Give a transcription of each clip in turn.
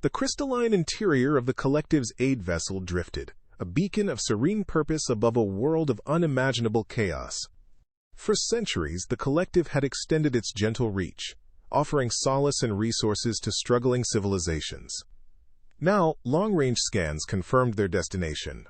The crystalline interior of the collective's aid vessel drifted, a beacon of serene purpose above a world of unimaginable chaos. For centuries, the collective had extended its gentle reach, offering solace and resources to struggling civilizations. Now, long-range scans confirmed their destination.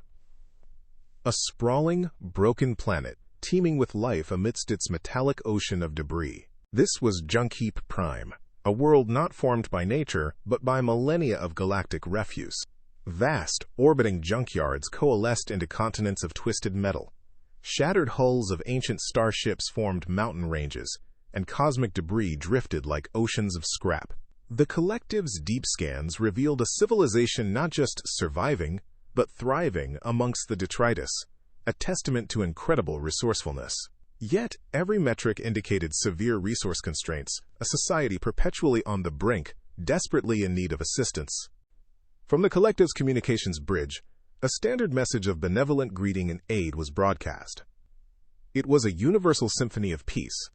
A sprawling, broken planet, teeming with life amidst its metallic ocean of debris. This was Junkheap Prime, a world not formed by nature, but by millennia of galactic refuse. Vast, orbiting junkyards coalesced into continents of twisted metal. Shattered hulls of ancient starships formed mountain ranges, and cosmic debris drifted like oceans of scrap. The collective's deep scans revealed a civilization not just surviving, but thriving amongst the detritus, a testament to incredible resourcefulness. Yet, every metric indicated severe resource constraints, a society perpetually on the brink, desperately in need of assistance. From the collective's communications bridge, a standard message of benevolent greeting and aid was broadcast. It was a universal symphony of peace,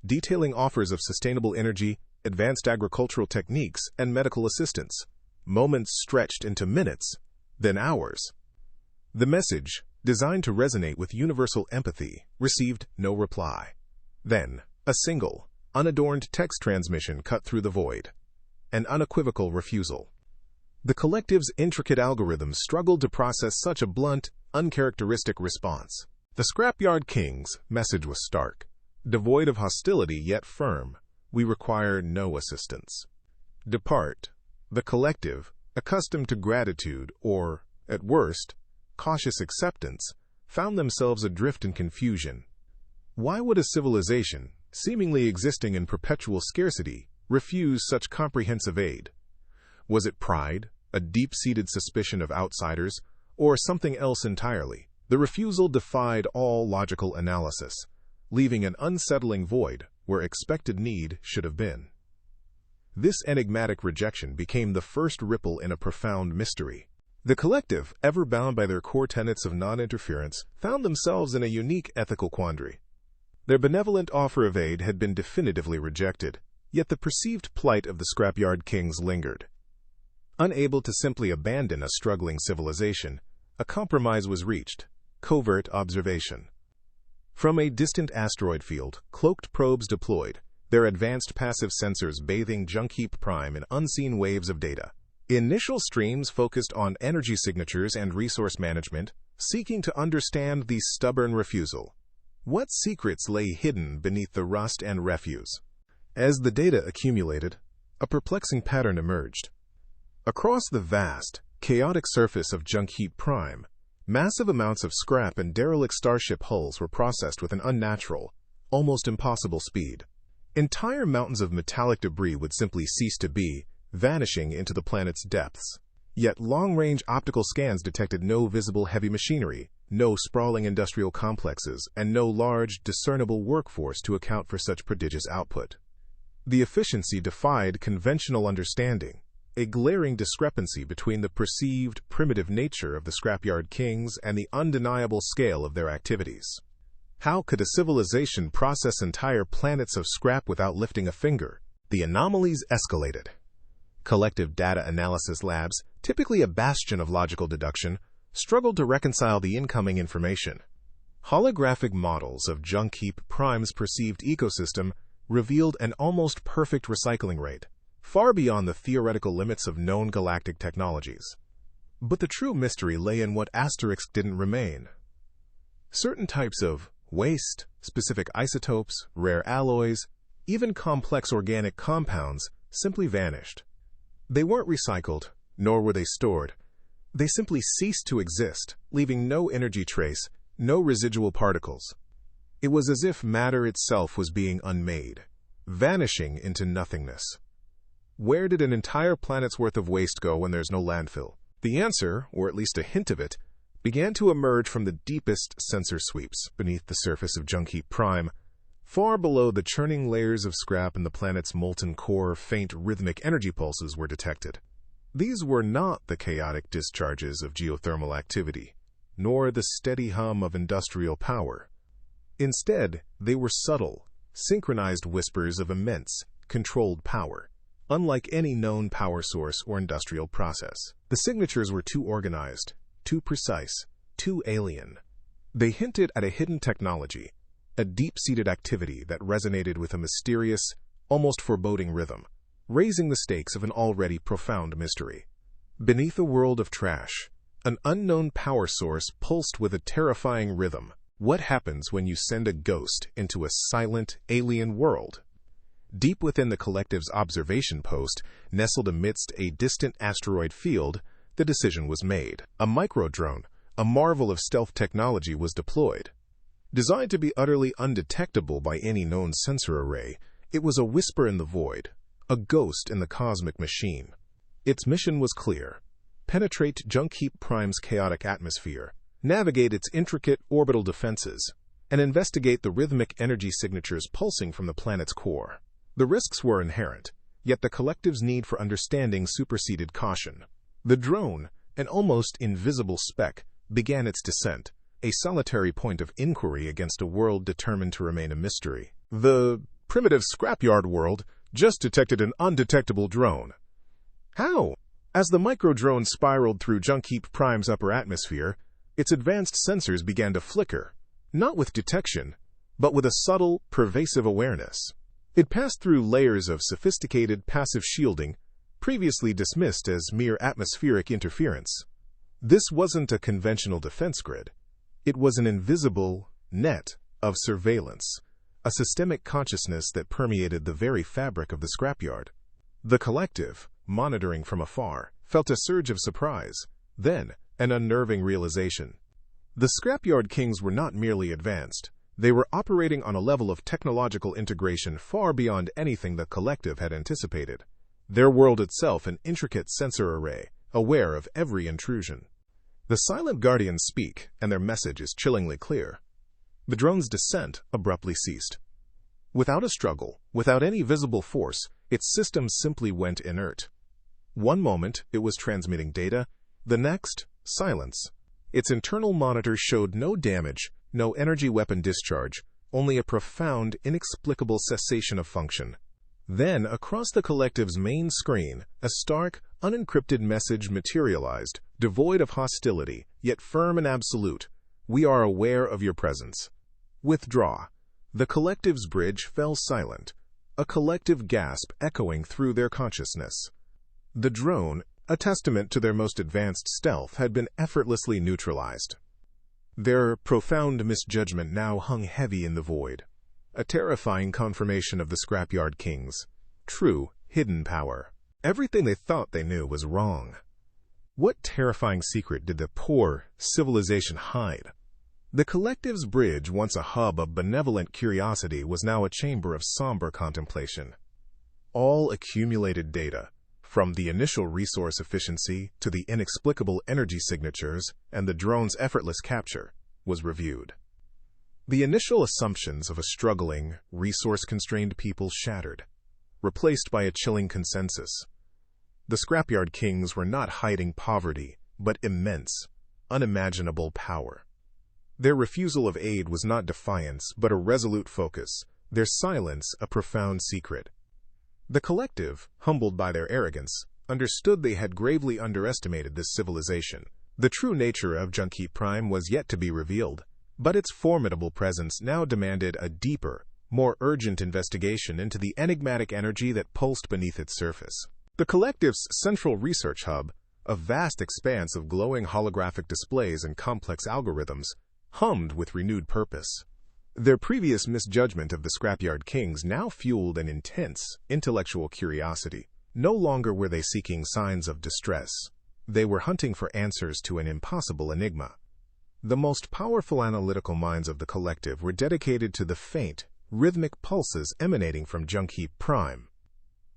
detailing offers of sustainable energy, advanced agricultural techniques, and medical assistance. Moments stretched into minutes, then hours. The message, designed to resonate with universal empathy, received no reply. Then, a single, unadorned text transmission cut through the void. An unequivocal refusal. The collective's intricate algorithms struggled to process such a blunt, uncharacteristic response. The Scrapyard Kings' message was stark. Devoid of hostility yet firm, we require no assistance. Depart. The collective, accustomed to gratitude or, at worst, cautious acceptance, found themselves adrift in confusion. Why would a civilization, seemingly existing in perpetual scarcity, refuse such comprehensive aid? Was it pride, a deep-seated suspicion of outsiders, or something else entirely? The refusal defied all logical analysis, leaving an unsettling void where expected need should have been. This enigmatic rejection became the first ripple in a profound mystery. The collective, ever bound by their core tenets of non-interference, found themselves in a unique ethical quandary. Their benevolent offer of aid had been definitively rejected, yet the perceived plight of the Scrapyard Kings lingered. Unable to simply abandon a struggling civilization, a compromise was reached: covert observation. From a distant asteroid field, cloaked probes deployed, their advanced passive sensors bathing Junkheap Prime in unseen waves of data. Initial streams focused on energy signatures and resource management, seeking to understand the stubborn refusal. What secrets lay hidden beneath the rust and refuse? As the data accumulated, a perplexing pattern emerged. Across the vast, chaotic surface of Junkheap Prime, massive amounts of scrap and derelict starship hulls were processed with an unnatural, almost impossible speed. Entire mountains of metallic debris would simply cease to be, vanishing into the planet's depths. Yet long-range optical scans detected no visible heavy machinery, no sprawling industrial complexes, and no large, discernible workforce to account for such prodigious output. The efficiency defied conventional understanding, a glaring discrepancy between the perceived primitive nature of the Scrapyard Kings and the undeniable scale of their activities. How could a civilization process entire planets of scrap without lifting a finger? The anomalies escalated. Collective data analysis labs, typically a bastion of logical deduction, struggled to reconcile the incoming information. Holographic models of Junkheap Prime's perceived ecosystem revealed an almost perfect recycling rate, far beyond the theoretical limits of known galactic technologies. But the true mystery lay in what asterisks didn't remain. Certain types of waste, specific isotopes, rare alloys, even complex organic compounds simply vanished. They weren't recycled, nor were they stored. They simply ceased to exist, leaving no energy trace, no residual particles. It was as if matter itself was being unmade, vanishing into nothingness. Where did an entire planet's worth of waste go when there's no landfill? The answer, or at least a hint of it, began to emerge from the deepest sensor sweeps beneath the surface of Junkheap Prime. Far below the churning layers of scrap in the planet's molten core, faint rhythmic energy pulses were detected. These were not the chaotic discharges of geothermal activity, nor the steady hum of industrial power. Instead, they were subtle, synchronized whispers of immense, controlled power. unlike any known power source or industrial process. The signatures were too organized, too precise, too alien. They hinted at a hidden technology, a deep-seated activity that resonated with a mysterious, almost foreboding rhythm, raising the stakes of an already profound mystery. Beneath a world of trash, an unknown power source pulsed with a terrifying rhythm. What happens when you send a ghost into a silent, alien world? Deep within the collective's observation post, nestled amidst a distant asteroid field, the decision was made. A micro-drone, a marvel of stealth technology, was deployed. Designed to be utterly undetectable by any known sensor array, it was a whisper in the void, a ghost in the cosmic machine. Its mission was clear: penetrate Junkheap Prime's chaotic atmosphere, navigate its intricate orbital defenses, and investigate the rhythmic energy signatures pulsing from the planet's core. The risks were inherent, yet the collective's need for understanding superseded caution. The drone, an almost invisible speck, began its descent, a solitary point of inquiry against a world determined to remain a mystery. The primitive scrapyard world just detected an undetectable drone. How? As the micro-drone spiraled through Junkheap Prime's upper atmosphere, its advanced sensors began to flicker, not with detection, but with a subtle, pervasive awareness. It passed through layers of sophisticated passive shielding, previously dismissed as mere atmospheric interference. This wasn't a conventional defense grid. It was an invisible net of surveillance, a systemic consciousness that permeated the very fabric of the scrapyard. The collective, monitoring from afar, felt a surge of surprise, then an unnerving realization. The Scrapyard Kings were not merely advanced. They were operating on a level of technological integration far beyond anything the collective had anticipated. Their world itself an intricate sensor array, aware of every intrusion. The silent guardians speak, and their message is chillingly clear. The drone's descent abruptly ceased. Without a struggle, without any visible force, its systems simply went inert. One moment, it was transmitting data. The next, silence. Its internal monitors showed no damage, no energy weapon discharge, only a profound, inexplicable cessation of function. Then, across the collective's main screen, a stark, unencrypted message materialized, devoid of hostility, yet firm and absolute. We are aware of your presence. Withdraw. The collective's bridge fell silent, a collective gasp echoing through their consciousness. The drone, a testament to their most advanced stealth, had been effortlessly neutralized. Their profound misjudgment now hung heavy in the void, a terrifying confirmation of the Scrapyard Kings' true, hidden power. Everything they thought they knew was wrong. What terrifying secret did the poor civilization hide? The collective's bridge, once a hub of benevolent curiosity, was now a chamber of somber contemplation. All accumulated data, from the initial resource efficiency to the inexplicable energy signatures and the drone's effortless capture, was reviewed. The initial assumptions of a struggling, resource-constrained people shattered, replaced by a chilling consensus. The Scrapyard Kings were not hiding poverty, but immense, unimaginable power. Their refusal of aid was not defiance, but a resolute focus, their silence a profound secret. The collective, humbled by their arrogance, understood they had gravely underestimated this civilization. The true nature of Junkheap Prime was yet to be revealed, but its formidable presence now demanded a deeper, more urgent investigation into the enigmatic energy that pulsed beneath its surface. The collective's central research hub, a vast expanse of glowing holographic displays and complex algorithms, hummed with renewed purpose. Their previous misjudgment of the Scrapyard Kings now fueled an intense, intellectual curiosity. No longer were they seeking signs of distress. They were hunting for answers to an impossible enigma. The most powerful analytical minds of the collective were dedicated to the faint, rhythmic pulses emanating from Junkheap Prime.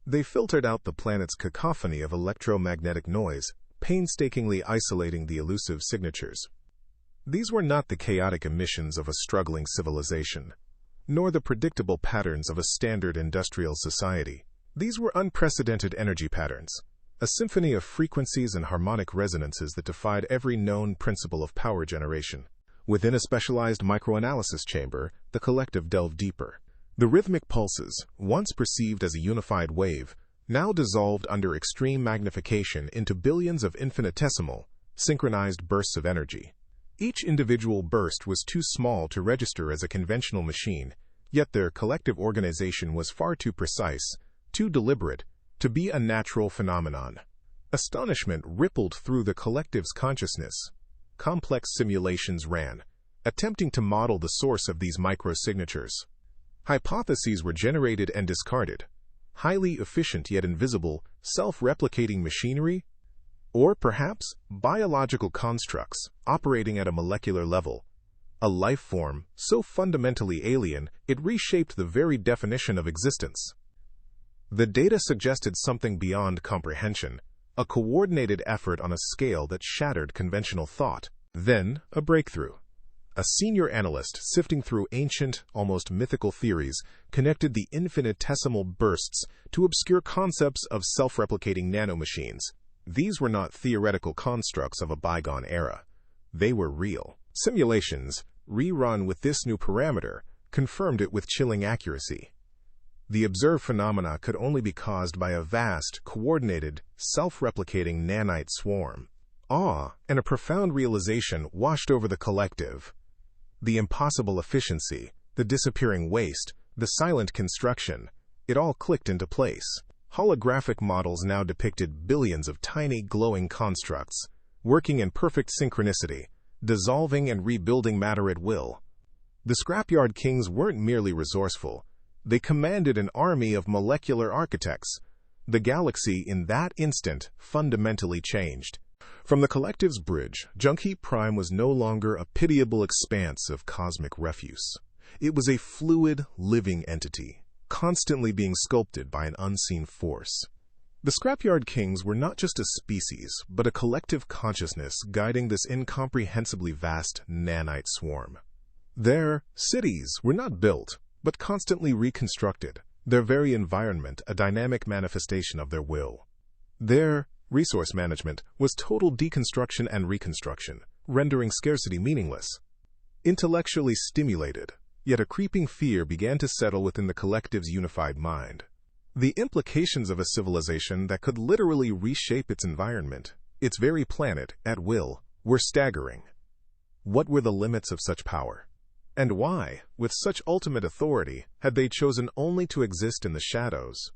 They filtered out the planet's cacophony of electromagnetic noise, painstakingly isolating the elusive signatures. These were not the chaotic emissions of a struggling civilization, nor the predictable patterns of a standard industrial society. These were unprecedented energy patterns, a symphony of frequencies and harmonic resonances that defied every known principle of power generation. Within a specialized microanalysis chamber, the collective delved deeper. The rhythmic pulses, once perceived as a unified wave, now dissolved under extreme magnification into billions of infinitesimal, synchronized bursts of energy. Each individual burst was too small to register as a conventional machine, yet their collective organization was far too precise, too deliberate, to be a natural phenomenon. Astonishment rippled through the collective's consciousness. Complex simulations ran, attempting to model the source of these microsignatures. Hypotheses were generated and discarded. Highly efficient yet invisible, self-replicating machinery? Or perhaps biological constructs operating at a molecular level. A life form so fundamentally alien it reshaped the very definition of existence. The data suggested something beyond comprehension, a coordinated effort on a scale that shattered conventional thought. Then, a breakthrough. A senior analyst sifting through ancient, almost mythical theories connected the infinitesimal bursts to obscure concepts of self-replicating nanomachines. These were not theoretical constructs of a bygone era. They were real. Simulations, rerun with this new parameter, confirmed it with chilling accuracy. The observed phenomena could only be caused by a vast, coordinated, self-replicating nanite swarm. Awe and a profound realization washed over the collective. The impossible efficiency, the disappearing waste, the silent construction, it all clicked into place. Holographic models now depicted billions of tiny glowing constructs, working in perfect synchronicity, dissolving and rebuilding matter at will. The Scrapyard Kings weren't merely resourceful. They commanded an army of molecular architects. The galaxy in that instant fundamentally changed. From the collective's bridge, Junkheap Prime was no longer a pitiable expanse of cosmic refuse. It was a fluid, living entity, constantly being sculpted by an unseen force. The Scrapyard Kings were not just a species, but a collective consciousness guiding this incomprehensibly vast nanite swarm. Their cities were not built, but constantly reconstructed, their very environment a dynamic manifestation of their will. Their resource management was total deconstruction and reconstruction, rendering scarcity meaningless. Intellectually stimulated, yet a creeping fear began to settle within the collective's unified mind. The implications of a civilization that could literally reshape its environment, its very planet, at will, were staggering. What were the limits of such power? And why, with such ultimate authority, had they chosen only to exist in the shadows?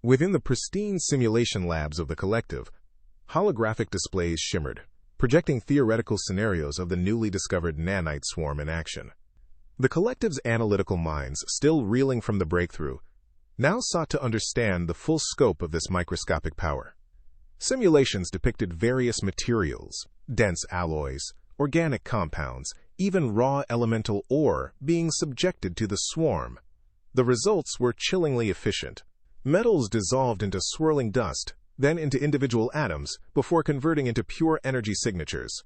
Within the pristine simulation labs of the collective, holographic displays shimmered, projecting theoretical scenarios of the newly discovered nanite swarm in action. The collective's analytical minds, still reeling from the breakthrough, now sought to understand the full scope of this microscopic power. Simulations depicted various materials, dense alloys, organic compounds, even raw elemental ore being subjected to the swarm. The results were chillingly efficient. Metals dissolved into swirling dust, then into individual atoms, before converting into pure energy signatures.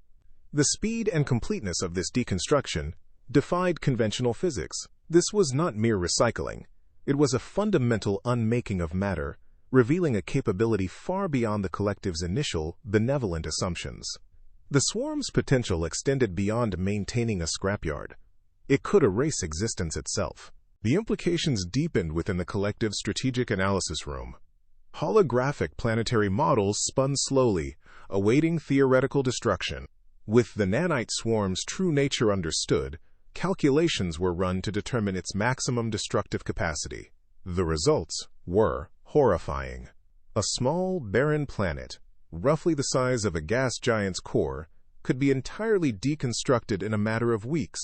The speed and completeness of this deconstruction defied conventional physics. This was not mere recycling. It was a fundamental unmaking of matter, revealing a capability far beyond the collective's initial, benevolent assumptions. The swarm's potential extended beyond maintaining a scrapyard. It could erase existence itself. The implications deepened within the collective's strategic analysis room. Holographic planetary models spun slowly, awaiting theoretical destruction. With the nanite swarm's true nature understood, calculations were run to determine its maximum destructive capacity. The results were horrifying. A small, barren planet, roughly the size of a gas giant's core, could be entirely deconstructed in a matter of weeks,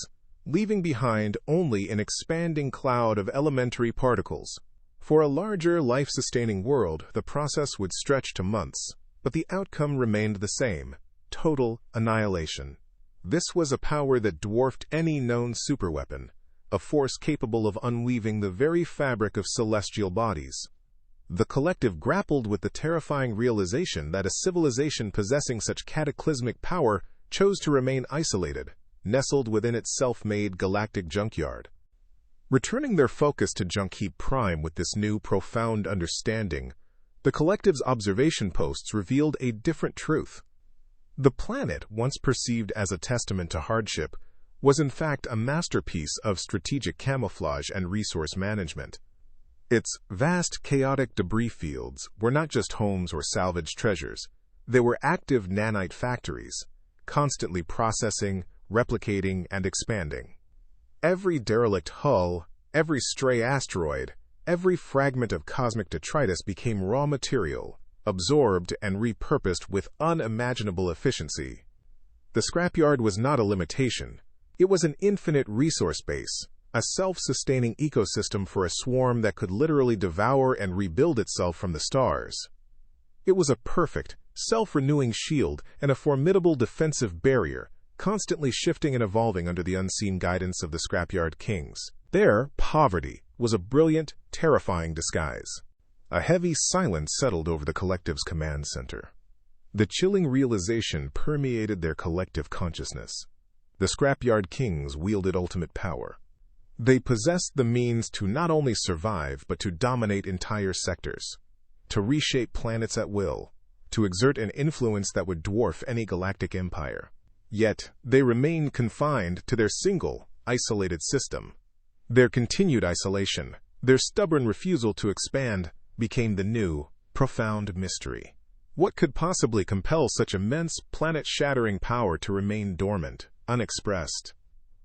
leaving behind only an expanding cloud of elementary particles. For a larger, life-sustaining world, the process would stretch to months, but the outcome remained the same: total annihilation. This was a power that dwarfed any known superweapon, a force capable of unweaving the very fabric of celestial bodies. The collective grappled with the terrifying realization that a civilization possessing such cataclysmic power chose to remain isolated, nestled within its self-made galactic junkyard. Returning their focus to Junkheap Prime with this new, profound understanding, the collective's observation posts revealed a different truth. The planet, once perceived as a testament to hardship, was in fact a masterpiece of strategic camouflage and resource management. Its vast, chaotic debris fields were not just homes or salvaged treasures. They were active nanite factories, constantly processing, replicating, and expanding. Every derelict hull, every stray asteroid, every fragment of cosmic detritus became raw material, absorbed and repurposed with unimaginable efficiency. The scrapyard was not a limitation. It was an infinite resource base, a self-sustaining ecosystem for a swarm that could literally devour and rebuild itself from the stars. It was a perfect, self-renewing shield and a formidable defensive barrier, constantly shifting and evolving under the unseen guidance of the Scrapyard Kings. Their poverty was a brilliant, terrifying disguise. A heavy silence settled over the collective's command center. The chilling realization permeated their collective consciousness. The Scrapyard Kings wielded ultimate power. They possessed the means to not only survive but to dominate entire sectors, to reshape planets at will, to exert an influence that would dwarf any galactic empire. Yet, they remained confined to their single, isolated system. Their continued isolation, their stubborn refusal to expand, became the new, profound mystery. What could possibly compel such immense, planet-shattering power to remain dormant, unexpressed?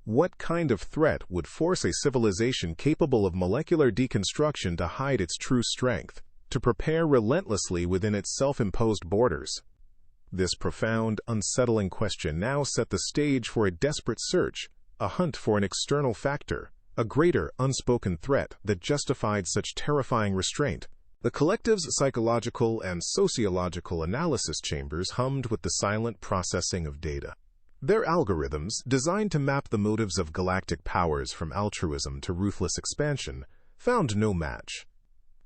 What kind of threat would force a civilization capable of molecular deconstruction to hide its true strength, to prepare relentlessly within its self-imposed borders? This profound, unsettling question now set the stage for a desperate search, a hunt for an external factor, a greater, unspoken threat that justified such terrifying restraint. The collective's psychological and sociological analysis chambers hummed with the silent processing of data. Their algorithms, designed to map the motives of galactic powers from altruism to ruthless expansion, found no match.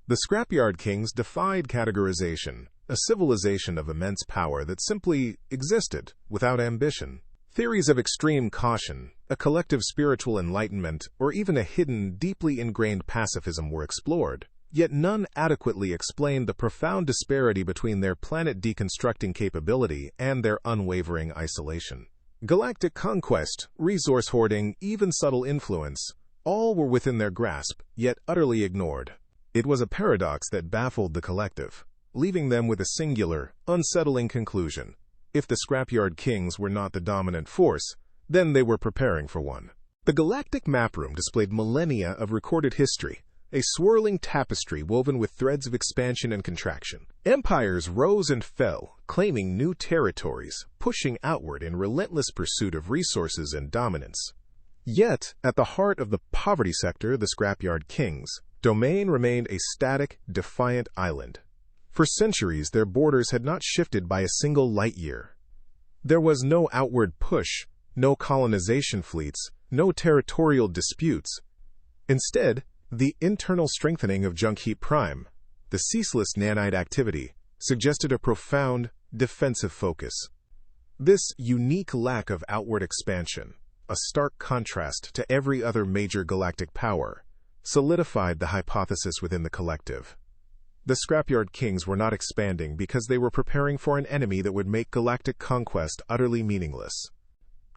The Scrapyard Kings defied categorization, a civilization of immense power that simply existed without ambition. Theories of extreme caution, a collective spiritual enlightenment, or even a hidden, deeply ingrained pacifism were explored, yet none adequately explained the profound disparity between their planet deconstructing capability and their unwavering isolation. Galactic conquest, resource hoarding, even subtle influence, all were within their grasp, yet utterly ignored. It was a paradox that baffled the collective, leaving them with a singular, unsettling conclusion. If the Scrapyard Kings were not the dominant force, then they were preparing for one. The galactic map-room displayed millennia of recorded history, a swirling tapestry woven with threads of expansion and contraction. Empires rose and fell, claiming new territories, pushing outward in relentless pursuit of resources and dominance. Yet, at the heart of the poverty sector, the Scrapyard Kings, domain remained a static, defiant island. For centuries, their borders had not shifted by a single light year. There was no outward push, no colonization fleets, no territorial disputes. Instead, the internal strengthening of Junkheap Prime, the ceaseless nanite activity, suggested a profound, defensive focus. This unique lack of outward expansion, a stark contrast to every other major galactic power, solidified the hypothesis within the collective. The Scrapyard Kings were not expanding because they were preparing for an enemy that would make galactic conquest utterly meaningless.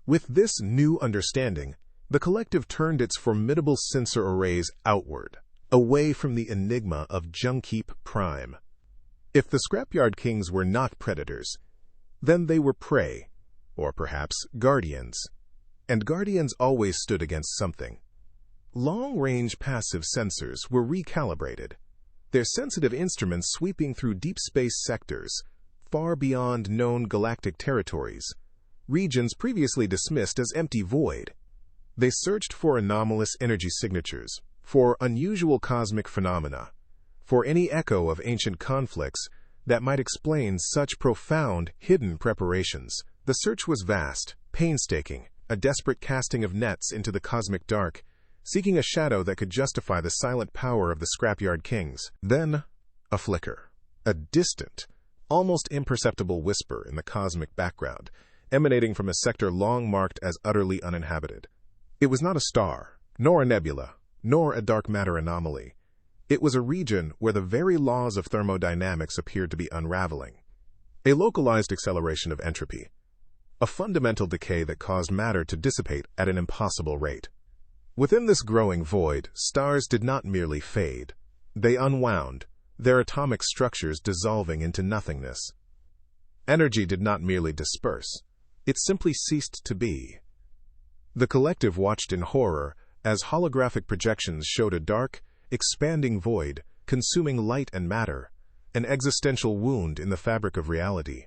With this new understanding, the collective turned its formidable sensor arrays outward, away from the enigma of Junkheap Prime. If the Scrapyard Kings were not predators, then they were prey, or perhaps guardians. And guardians always stood against something. Long-range passive sensors were recalibrated, their sensitive instruments sweeping through deep space sectors, far beyond known galactic territories, regions previously dismissed as empty void. They searched for anomalous energy signatures, for unusual cosmic phenomena, for any echo of ancient conflicts that might explain such profound, hidden preparations. The search was vast, painstaking, a desperate casting of nets into the cosmic dark, seeking a shadow that could justify the silent power of the Scrapyard Kings. Then, a flicker, a distant, almost imperceptible whisper in the cosmic background, emanating from a sector long marked as utterly uninhabited. It was not a star, nor a nebula, nor a dark matter anomaly. It was a region where the very laws of thermodynamics appeared to be unraveling. A localized acceleration of entropy, a fundamental decay that caused matter to dissipate at an impossible rate. Within this growing void, stars did not merely fade. They unwound, their atomic structures dissolving into nothingness. Energy did not merely disperse, it simply ceased to be. The collective watched in horror as holographic projections showed a dark, expanding void, consuming light and matter, an existential wound in the fabric of reality.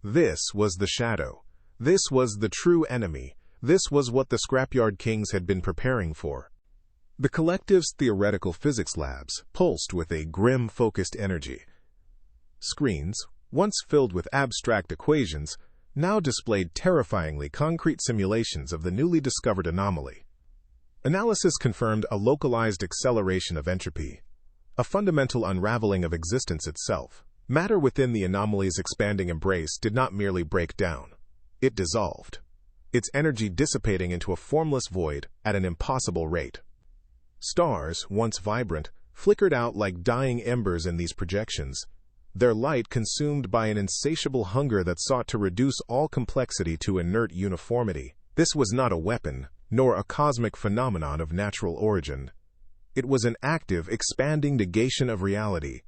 This was the shadow. This was the true enemy. This was what the Scrapyard Kings had been preparing for. The collective's theoretical physics labs pulsed with a grim, focused energy. Screens, once filled with abstract equations, now displayed terrifyingly concrete simulations of the newly discovered anomaly. Analysis confirmed a localized acceleration of entropy, a fundamental unraveling of existence itself. Matter within the anomaly's expanding embrace did not merely break down. It dissolved, its energy dissipating into a formless void at an impossible rate. Stars, once vibrant, flickered out like dying embers in these projections, their light consumed by an insatiable hunger that sought to reduce all complexity to inert uniformity. This was not a weapon, nor a cosmic phenomenon of natural origin. It was an active, expanding negation of reality,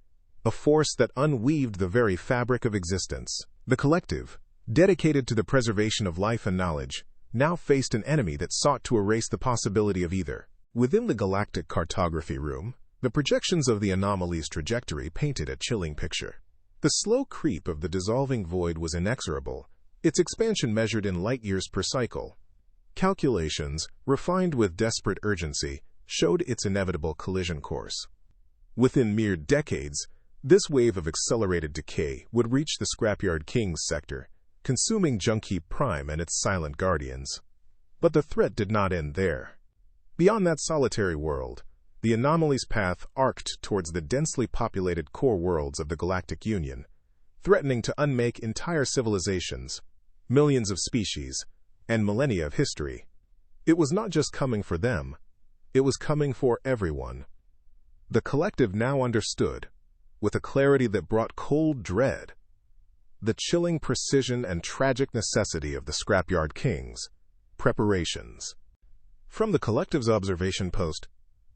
a force that unweaved the very fabric of existence. The collective, dedicated to the preservation of life and knowledge, now faced an enemy that sought to erase the possibility of either. Within the galactic cartography room, the projections of the anomaly's trajectory painted a chilling picture. The slow creep of the dissolving void was inexorable, its expansion measured in light-years per cycle. Calculations, refined with desperate urgency, showed its inevitable collision course. Within mere decades, this wave of accelerated decay would reach the Scrapyard Kings sector, consuming Junkheap Prime and its silent guardians. But the threat did not end there. Beyond that solitary world, the anomaly's path arced towards the densely populated core worlds of the Galactic Union, threatening to unmake entire civilizations, millions of species, and millennia of history. It was not just coming for them, it was coming for everyone. The collective now understood, with a clarity that brought cold dread, the chilling precision and tragic necessity of the Scrapyard Kings' preparations. From the collective's observation post,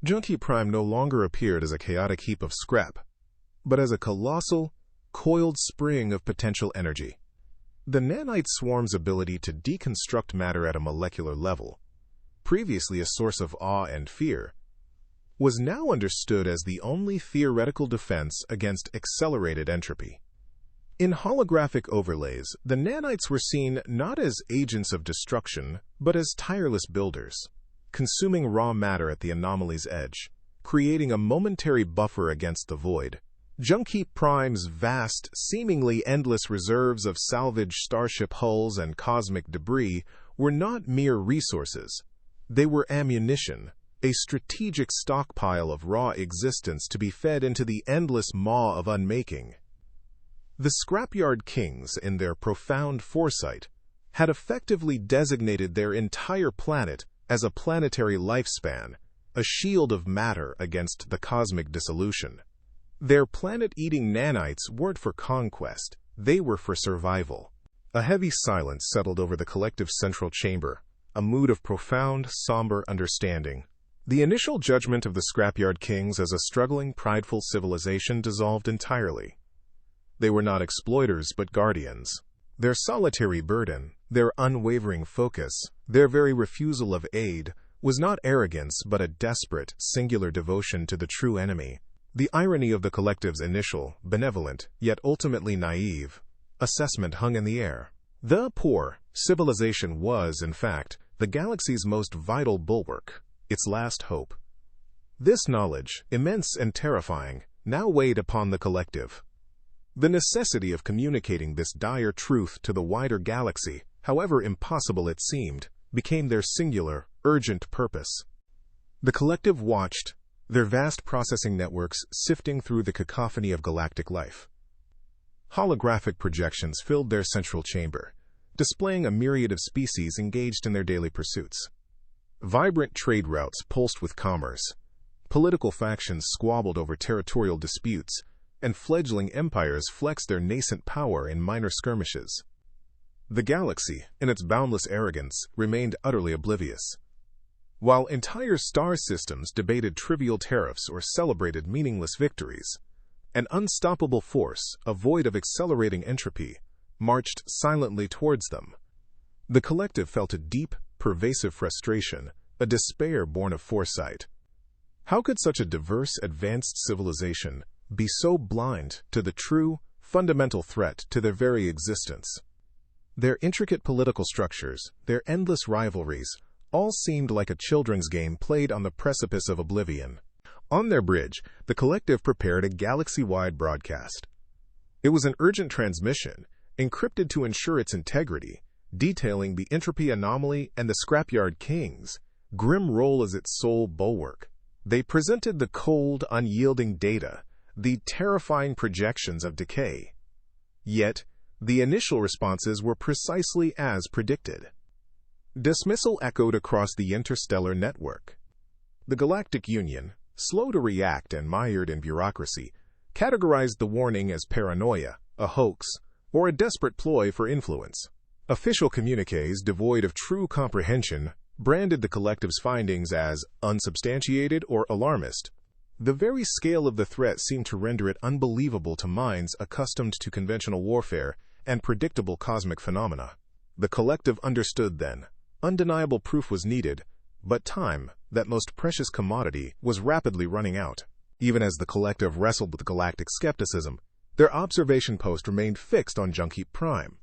Junkheap Prime no longer appeared as a chaotic heap of scrap, but as a colossal, coiled spring of potential energy. The nanite swarm's ability to deconstruct matter at a molecular level, previously a source of awe and fear, was now understood as the only theoretical defense against accelerated entropy. In holographic overlays, the nanites were seen not as agents of destruction, but as tireless builders, consuming raw matter at the anomaly's edge, creating a momentary buffer against the void. Junkheap Prime's vast, seemingly endless reserves of salvaged starship hulls and cosmic debris were not mere resources. They were ammunition, a strategic stockpile of raw existence to be fed into the endless maw of unmaking. The Scrapyard Kings, in their profound foresight, had effectively designated their entire planet as a planetary lifespan, a shield of matter against the cosmic dissolution. Their planet-eating nanites weren't for conquest, they were for survival. A heavy silence settled over the collective's central chamber, a mood of profound, somber understanding. The initial judgment of the Scrapyard Kings as a struggling, prideful civilization dissolved entirely. They were not exploiters but guardians. Their solitary burden, their unwavering focus, their very refusal of aid, was not arrogance but a desperate, singular devotion to the true enemy. The irony of the collective's initial, benevolent, yet ultimately naive, assessment hung in the air. The poor civilization was, in fact, the galaxy's most vital bulwark, its last hope. This knowledge, immense and terrifying, now weighed upon the collective. The necessity of communicating this dire truth to the wider galaxy, however impossible it seemed, became their singular, urgent purpose. The collective watched, their vast processing networks sifting through the cacophony of galactic life. Holographic projections filled their central chamber, displaying a myriad of species engaged in their daily pursuits. Vibrant trade routes pulsed with commerce. Political factions squabbled over territorial disputes, and fledgling empires flexed their nascent power in minor skirmishes. The galaxy, in its boundless arrogance, remained utterly oblivious. While entire star systems debated trivial tariffs or celebrated meaningless victories, an unstoppable force, a void of accelerating entropy, marched silently towards them. The collective felt a deep, pervasive frustration, a despair born of foresight. How could such a diverse, advanced civilization be so blind to the true, fundamental threat to their very existence? Their intricate political structures, their endless rivalries, all seemed like a children's game played on the precipice of oblivion. On their bridge, the collective prepared a galaxy-wide broadcast. It was an urgent transmission, encrypted to ensure its integrity, detailing the entropy anomaly and the Scrapyard Kings' grim role as its sole bulwark. They presented the cold, unyielding data, the terrifying projections of decay. Yet, the initial responses were precisely as predicted. Dismissal echoed across the interstellar network. The Galactic Union, slow to react and mired in bureaucracy, categorized the warning as paranoia, a hoax, or a desperate ploy for influence. Official communiques devoid of true comprehension branded the collective's findings as unsubstantiated or alarmist. The very scale of the threat seemed to render it unbelievable to minds accustomed to conventional warfare and predictable cosmic phenomena. The collective understood then. Undeniable proof was needed, but time, that most precious commodity, was rapidly running out. Even as the collective wrestled with galactic skepticism, their observation post remained fixed on Junkheap Prime.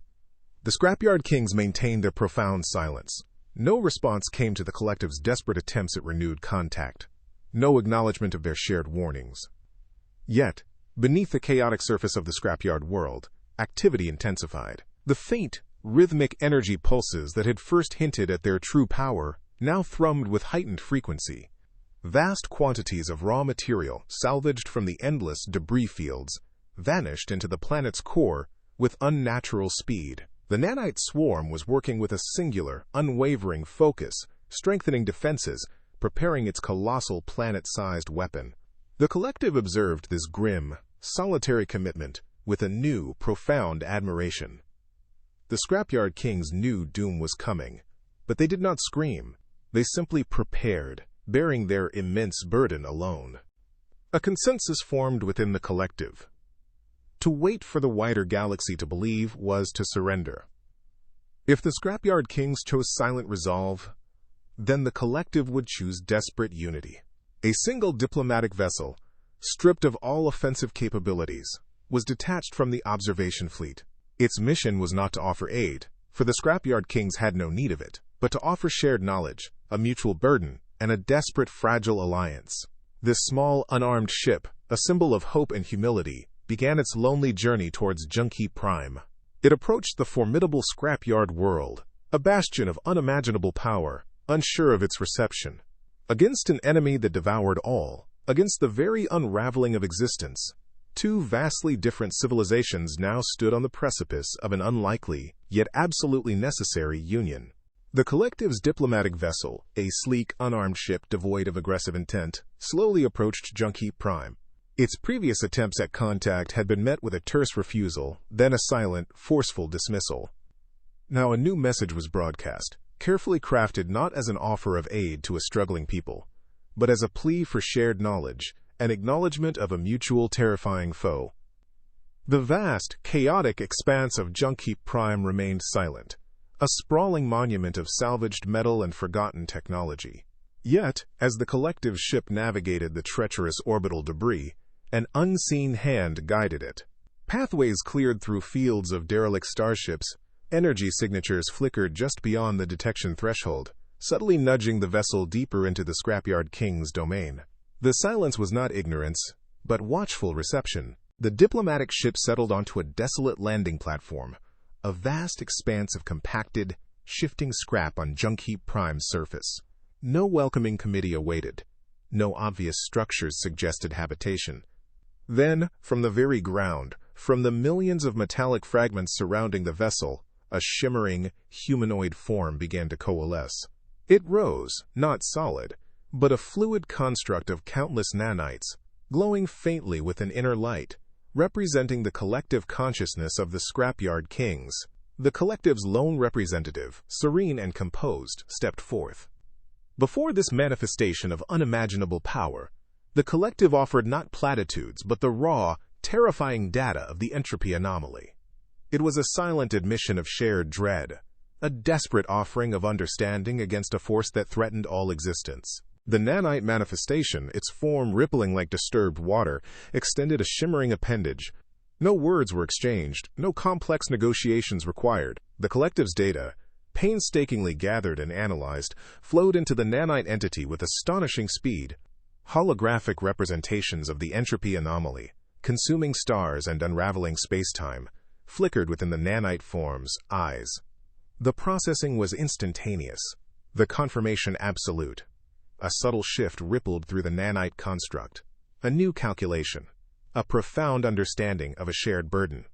The Scrapyard Kings maintained their profound silence. No response came to the collective's desperate attempts at renewed contact. No acknowledgement of their shared warnings. Yet, beneath the chaotic surface of the Scrapyard world, activity intensified. The faint, rhythmic energy pulses that had first hinted at their true power now thrummed with heightened frequency. Vast quantities of raw material, salvaged from the endless debris fields, vanished into the planet's core with unnatural speed. The nanite swarm was working with a singular, unwavering focus, strengthening defenses, preparing its colossal planet-sized weapon. The collective observed this grim, solitary commitment with a new, profound admiration. The Scrapyard Kings knew doom was coming, but they did not scream. They simply prepared, bearing their immense burden alone. A consensus formed within the collective. To wait for the wider galaxy to believe was to surrender. If the Scrapyard Kings chose silent resolve, then the collective would choose desperate unity. A single diplomatic vessel, stripped of all offensive capabilities, was detached from the observation fleet. Its mission was not to offer aid, for the Scrapyard Kings had no need of it, but to offer shared knowledge, a mutual burden, and a desperate, fragile alliance. This small, unarmed ship, a symbol of hope and humility, began its lonely journey towards Junkheap Prime. It approached the formidable Scrapyard world, a bastion of unimaginable power, unsure of its reception. Against an enemy that devoured all, against the very unraveling of existence, two vastly different civilizations now stood on the precipice of an unlikely, yet absolutely necessary union. The collective's diplomatic vessel, a sleek, unarmed ship devoid of aggressive intent, slowly approached Junkheap Prime. Its previous attempts at contact had been met with a terse refusal, then a silent, forceful dismissal. Now a new message was broadcast, carefully crafted not as an offer of aid to a struggling people, but as a plea for shared knowledge, an acknowledgement of a mutual terrifying foe. The vast, chaotic expanse of Junkheap Prime remained silent, a sprawling monument of salvaged metal and forgotten technology. Yet, as the collective ship navigated the treacherous orbital debris, an unseen hand guided it. Pathways cleared through fields of derelict starships, energy signatures flickered just beyond the detection threshold, subtly nudging the vessel deeper into the Scrapyard Kings' domain. The silence was not ignorance, but watchful reception. The diplomatic ship settled onto a desolate landing platform, a vast expanse of compacted, shifting scrap on Junkheap Prime's surface. No welcoming committee awaited. No obvious structures suggested habitation. Then, from the very ground, from the millions of metallic fragments surrounding the vessel, a shimmering, humanoid form began to coalesce. It rose, not solid, but a fluid construct of countless nanites, glowing faintly with an inner light, representing the collective consciousness of the Scrapyard Kings. The collective's lone representative, serene and composed, stepped forth. Before this manifestation of unimaginable power, the collective offered not platitudes but the raw, terrifying data of the entropy anomaly. It was a silent admission of shared dread, a desperate offering of understanding against a force that threatened all existence. The nanite manifestation, its form rippling like disturbed water, extended a shimmering appendage. No words were exchanged, no complex negotiations required. The collective's data, painstakingly gathered and analyzed, flowed into the nanite entity with astonishing speed. Holographic representations of the entropy anomaly, consuming stars and unraveling spacetime, flickered within the nanite form's eyes. The processing was instantaneous, the confirmation absolute. A subtle shift rippled through the nanite construct, a new calculation, a profound understanding of a shared burden.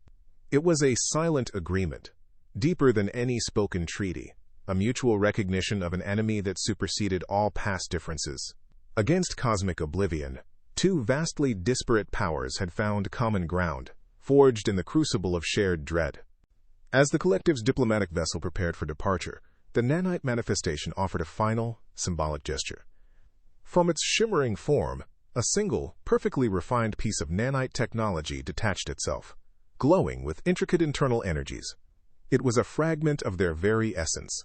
It was a silent agreement, deeper than any spoken treaty, a mutual recognition of an enemy that superseded all past differences. Against cosmic oblivion, two vastly disparate powers had found common ground, forged in the crucible of shared dread. As the collective's diplomatic vessel prepared for departure, the nanite manifestation offered a final, symbolic gesture. From its shimmering form, a single, perfectly refined piece of nanotechnology detached itself, glowing with intricate internal energies. It was a fragment of their very essence,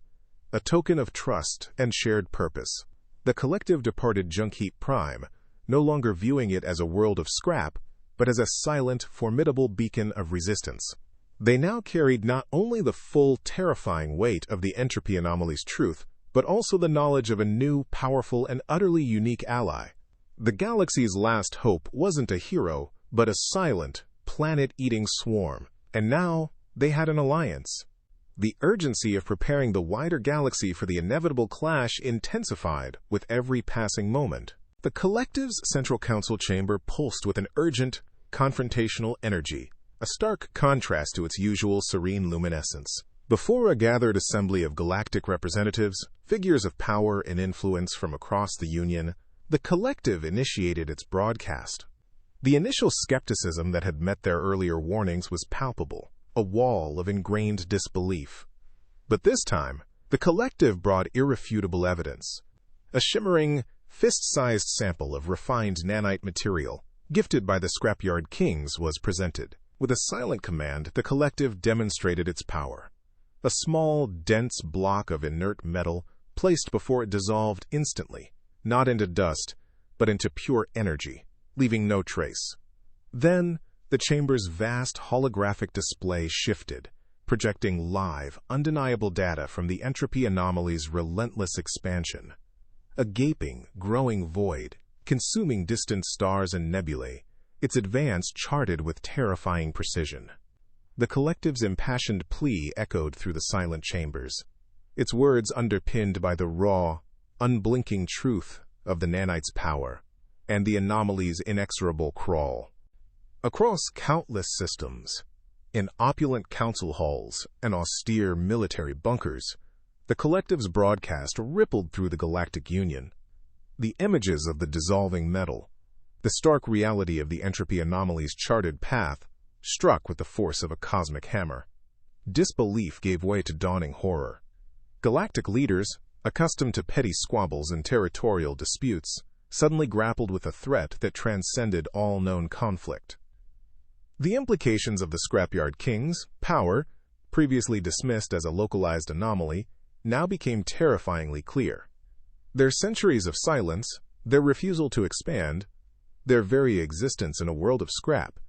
a token of trust and shared purpose. The collective departed Junkheap Prime, no longer viewing it as a world of scrap, but as a silent, formidable beacon of resistance. They now carried not only the full, terrifying weight of the entropy anomaly's truth, but also the knowledge of a new, powerful, and utterly unique ally. The galaxy's last hope wasn't a hero, but a silent, planet-eating swarm, and now they had an alliance. The urgency of preparing the wider galaxy for the inevitable clash intensified with every passing moment. The collective's central council chamber pulsed with an urgent, confrontational energy, a stark contrast to its usual serene luminescence. Before a gathered assembly of galactic representatives, figures of power and influence from across the Union, the collective initiated its broadcast. The initial skepticism that had met their earlier warnings was palpable, a wall of ingrained disbelief. But this time, the collective brought irrefutable evidence. A shimmering, fist-sized sample of refined nanite material, gifted by the Scrapyard Kings, was presented. With a silent command, the collective demonstrated its power. A small, dense block of inert metal placed before it dissolved instantly, not into dust, but into pure energy, leaving no trace. Then, the chamber's vast holographic display shifted, projecting live, undeniable data from the entropy anomaly's relentless expansion. A gaping, growing void, consuming distant stars and nebulae, its advance charted with terrifying precision. The collective's impassioned plea echoed through the silent chambers, its words underpinned by the raw, unblinking truth of the nanite's power and the anomaly's inexorable crawl. Across countless systems, in opulent council halls and austere military bunkers, the collective's broadcast rippled through the galactic union. The images of the dissolving metal, the stark reality of the entropy anomaly's charted path, struck with the force of a cosmic hammer. Disbelief gave way to dawning horror. Galactic leaders, accustomed to petty squabbles and territorial disputes, suddenly grappled with a threat that transcended all known conflict. The implications of the Scrapyard Kings' power, previously dismissed as a localized anomaly, now became terrifyingly clear. Their centuries of silence, their refusal to expand, their very existence in a world of scrap,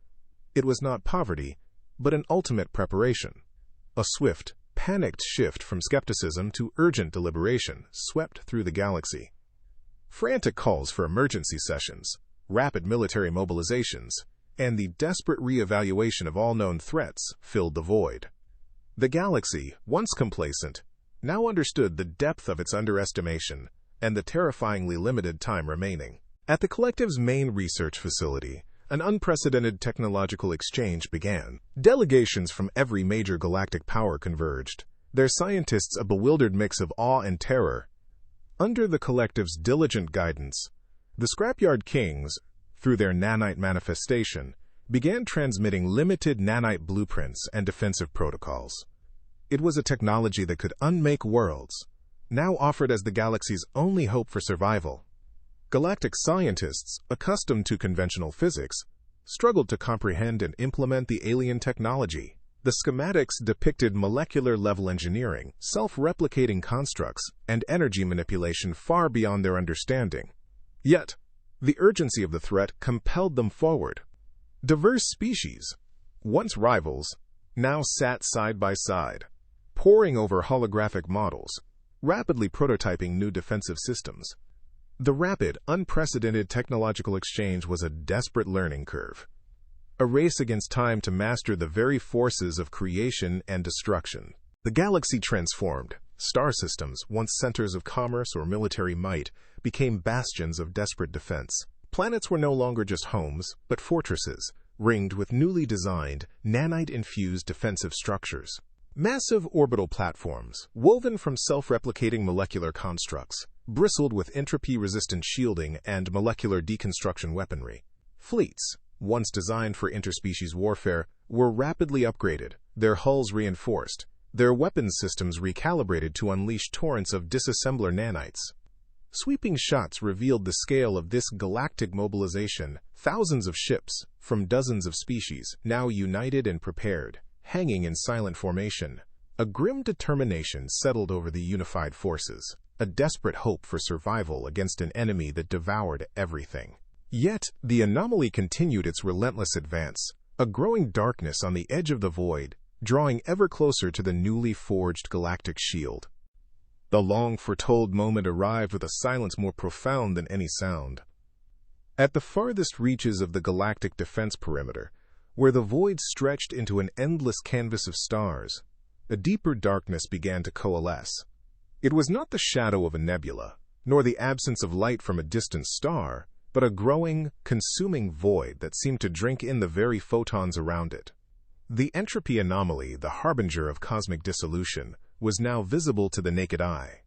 it was not poverty, but an ultimate preparation. A swift, panicked shift from skepticism to urgent deliberation swept through the galaxy. Frantic calls for emergency sessions, rapid military mobilizations, and the desperate re-evaluation of all known threats filled the void. The galaxy, once complacent, now understood the depth of its underestimation and the terrifyingly limited time remaining. At the collective's main research facility, an unprecedented technological exchange began. Delegations from every major galactic power converged, their scientists a bewildered mix of awe and terror. Under the collective's diligent guidance, the Scrapyard Kings, through their nanite manifestation, began transmitting limited nanite blueprints and defensive protocols. It was a technology that could unmake worlds, now offered as the galaxy's only hope for survival. Galactic scientists, accustomed to conventional physics, struggled to comprehend and implement the alien technology. The schematics depicted molecular-level engineering, self-replicating constructs, and energy manipulation far beyond their understanding. Yet, the urgency of the threat compelled them forward. Diverse species, once rivals, now sat side by side, poring over holographic models, rapidly prototyping new defensive systems. The rapid, unprecedented technological exchange was a desperate learning curve, a race against time to master the very forces of creation and destruction. The galaxy transformed. Star systems, once centers of commerce or military might, became bastions of desperate defense. Planets were no longer just homes, but fortresses, ringed with newly designed, nanite-infused defensive structures. Massive orbital platforms, woven from self-replicating molecular constructs, bristled with entropy-resistant shielding and molecular deconstruction weaponry. Fleets, once designed for interspecies warfare, were rapidly upgraded, their hulls reinforced, their weapons systems recalibrated to unleash torrents of disassembler nanites. Sweeping shots revealed the scale of this galactic mobilization, thousands of ships, from dozens of species, now united and prepared, hanging in silent formation. A grim determination settled over the unified forces, a desperate hope for survival against an enemy that devoured everything. Yet, the anomaly continued its relentless advance, a growing darkness on the edge of the void, drawing ever closer to the newly forged galactic shield. The long-foretold moment arrived with a silence more profound than any sound. At the farthest reaches of the galactic defense perimeter, where the void stretched into an endless canvas of stars, a deeper darkness began to coalesce. It was not the shadow of a nebula, nor the absence of light from a distant star, but a growing, consuming void that seemed to drink in the very photons around it. The entropy anomaly, the harbinger of cosmic dissolution, was now visible to the naked eye.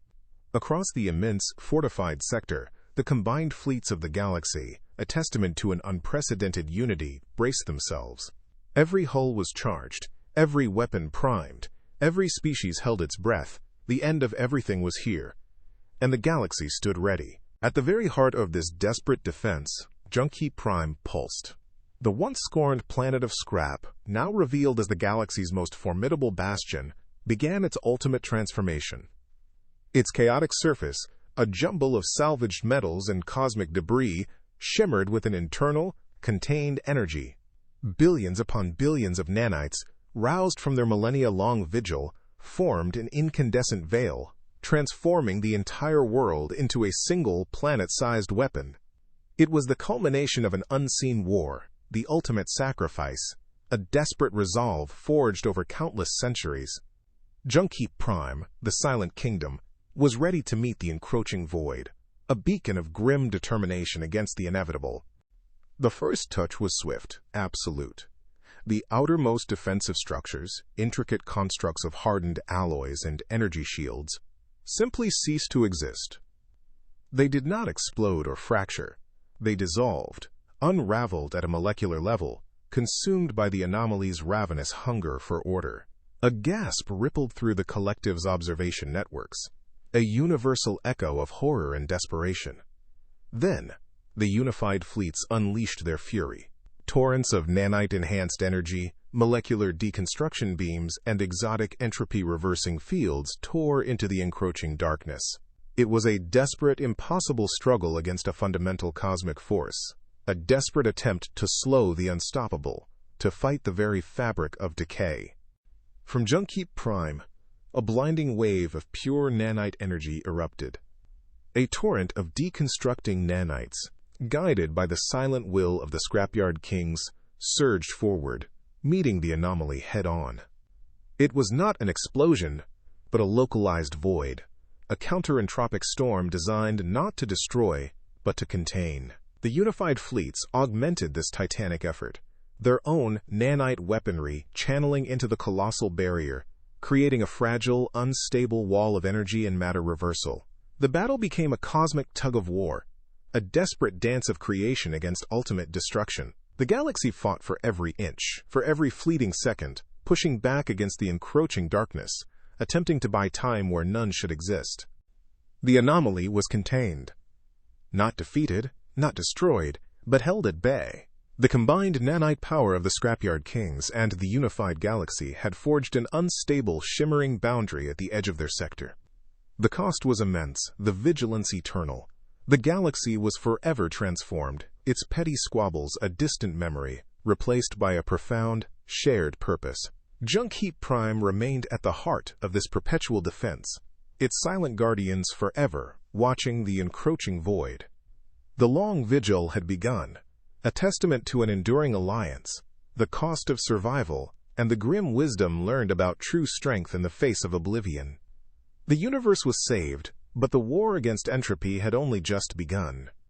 Across the immense, fortified sector, the combined fleets of the galaxy, a testament to an unprecedented unity, braced themselves. Every hull was charged, every weapon primed, every species held its breath. The end of everything was here, and the galaxy stood ready. At the very heart of this desperate defense, Junkheap Prime pulsed. The once scorned planet of scrap, now revealed as the galaxy's most formidable bastion, began its ultimate transformation. Its chaotic surface, a jumble of salvaged metals and cosmic debris, shimmered with an internal, contained energy. Billions upon billions of nanites, roused from their millennia-long vigil, formed an incandescent veil, transforming the entire world into a single planet-sized weapon. It was the culmination of an unseen war, the ultimate sacrifice, a desperate resolve forged over countless centuries. Junkheap Prime, the Silent Kingdom, was ready to meet the encroaching void, a beacon of grim determination against the inevitable. The first touch was swift, absolute. The outermost defensive structures, intricate constructs of hardened alloys and energy shields, simply ceased to exist. They did not explode or fracture. They dissolved, unraveled at a molecular level, consumed by the anomaly's ravenous hunger for order. A gasp rippled through the collective's observation networks, a universal echo of horror and desperation. Then, the unified fleets unleashed their fury. Torrents of nanite-enhanced energy, molecular deconstruction beams, and exotic entropy-reversing fields tore into the encroaching darkness. It was a desperate, impossible struggle against a fundamental cosmic force, a desperate attempt to slow the unstoppable, to fight the very fabric of decay. From Junkheap Prime, a blinding wave of pure nanite energy erupted. A torrent of deconstructing nanites, guided by the silent will of the Scrapyard Kings, surged forward, meeting the anomaly head-on. It was not an explosion, but a localized void, a counter-entropic storm designed not to destroy, but to contain. The unified fleets augmented this titanic effort, their own nanite weaponry channeling into the colossal barrier, creating a fragile, unstable wall of energy and matter reversal. The battle became a cosmic tug-of-war, a desperate dance of creation against ultimate destruction. The galaxy fought for every inch, for every fleeting second, pushing back against the encroaching darkness, attempting to buy time where none should exist. The anomaly was contained. Not defeated, not destroyed, but held at bay. The combined nanite power of the Scrapyard Kings and the unified galaxy had forged an unstable, shimmering boundary at the edge of their sector. The cost was immense, the vigilance eternal. The galaxy was forever transformed, its petty squabbles a distant memory, replaced by a profound, shared purpose. Junkheap Prime remained at the heart of this perpetual defense, its silent guardians forever watching the encroaching void. The long vigil had begun, a testament to an enduring alliance, the cost of survival, and the grim wisdom learned about true strength in the face of oblivion. The universe was saved, but the war against entropy had only just begun.